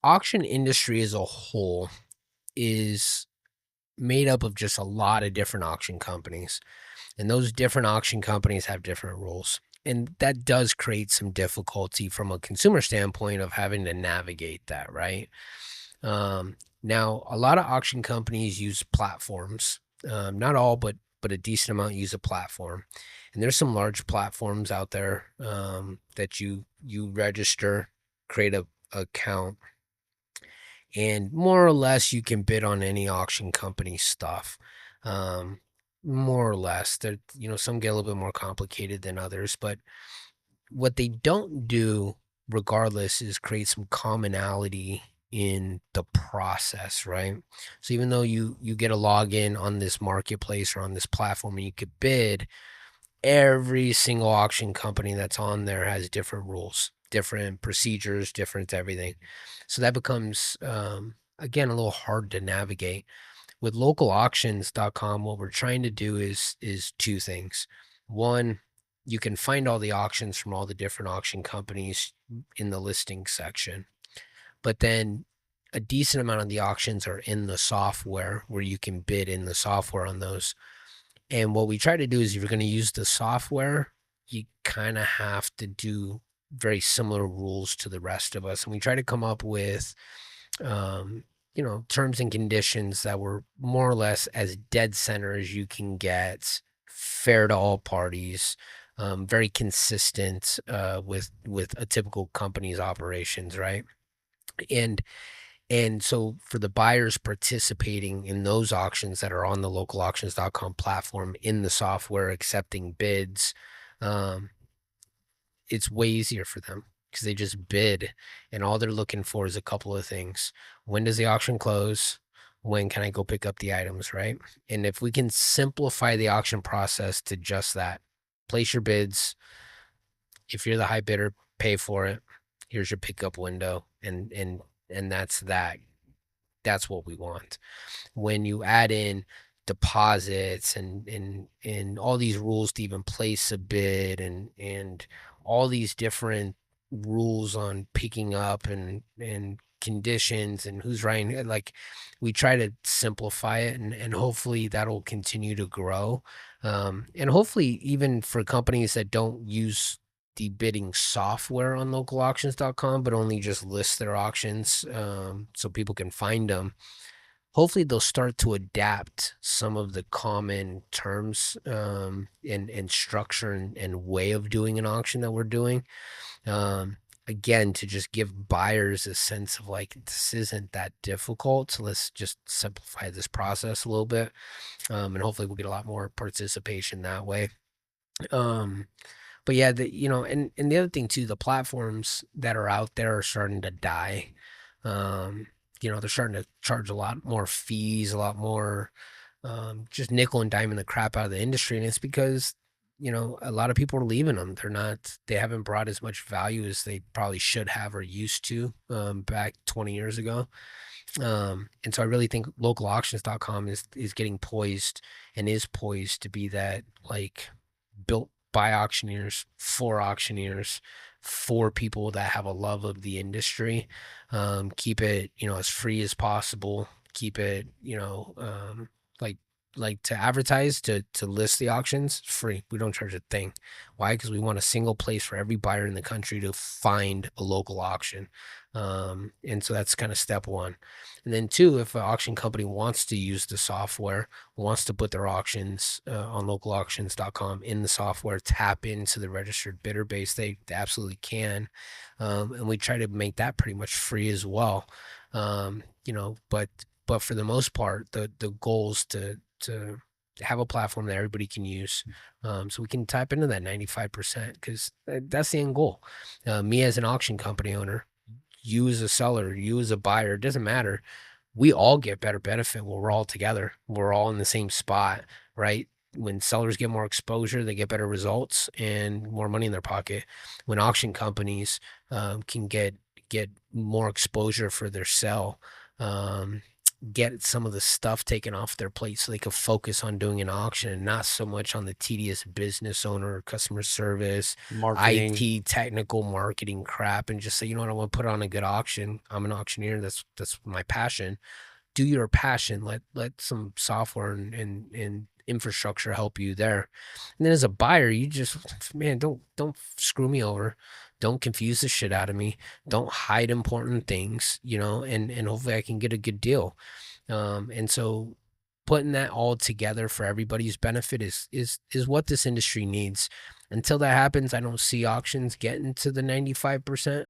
auction industry as a whole is made up of just a lot of different auction companies, and those different auction companies have different rules. And that does create some difficulty from a consumer standpoint of having to navigate that, right? Now, a lot of auction companies use platforms. Not all, but a decent amount use a platform. And there's some large platforms out there that you register, create a account, and more or less you can bid on any auction company stuff. Um, More or less, there some get a little bit more complicated than others, but what they don't do, regardless, is create some commonality in the process, right? So even though you get a login on this marketplace or on this platform and you could bid, every single auction company that's on there has different rules, different procedures, different everything. So that becomes again a little hard to navigate. With localauctions.com, what we're trying to do is two things. One, you can find all the auctions from all the different auction companies in the listing section. But then a decent amount of the auctions are in the software where you can bid in the software on those. And what we try to do is, if you're going to use the software, you kind of have to do very similar rules to the rest of us. And we try to come up with terms and conditions that were more or less as dead center as you can get, fair to all parties, very consistent with a typical company's operations, right? And and so for the buyers participating in those auctions that are on the localauctions.com platform in the software accepting bids, um, it's way easier for them because they just bid, and all they're looking for is a couple of things. When does the auction close? When can I go pick up the items, right? And if we can simplify the auction process to just that, place your bids. If you're the high bidder, pay for it. Here's your pickup window, and that's that. That's what we want. When you add in deposits and all these rules to even place a bid and all these different rules on picking up and conditions and who's writing, like, we try to simplify it, and hopefully that'll continue to grow. And hopefully even for companies that don't use the bidding software on localauctions.com but only just list their auctions, so people can find them, hopefully they'll start to adapt some of the common terms, and structure and way of doing an auction that we're doing. Again, to just give buyers a sense of, like, this isn't that difficult. So let's just simplify this process a little bit. And hopefully we'll get a lot more participation that way. Um, but yeah, and the other thing too, the platforms that are out there are starting to die. Um, they're starting to charge a lot more fees, a lot more, just nickel and diming the crap out of the industry. And it's because, a lot of people are leaving them. They haven't brought as much value as they probably should have or used to, back 20 years ago. And so I really think localauctions.com is getting poised and is poised to be that, like, built by auctioneers, for people that have a love of the industry. Keep it, as free as possible. Keep it, like to advertise, to list the auctions, free. We don't charge a thing. Why? Because we want a single place for every buyer in the country to find a local auction. And so that's kind of step one. And then two, if an auction company wants to use the software, wants to put their auctions on localauctions.com in the software, tap into the registered bidder base, they absolutely can. And we try to make that pretty much free as well. But for the most part, the goal is to have a platform that everybody can use, so we can tap into that 95%, because that's the end goal. Me as an auction company owner, you as a seller, you as a buyer, it doesn't matter. We all get better benefit when we're all together. We're all in the same spot, right? When sellers get more exposure, they get better results and more money in their pocket. When auction companies can get more exposure for their sell, get some of the stuff taken off their plate so they could focus on doing an auction and not so much on the tedious business owner, customer service, Marketing. IT, technical marketing crap, and just say, you know what, I want to put on a good auction. I'm an auctioneer. That's my passion. Do your passion. Let some software and infrastructure help you there. And then as a buyer, you just, man, don't screw me over. Don't confuse the shit out of me. Don't hide important things, and hopefully I can get a good deal. And so putting that all together for everybody's benefit is what this industry needs. Until that happens, I don't see auctions getting to the 95%.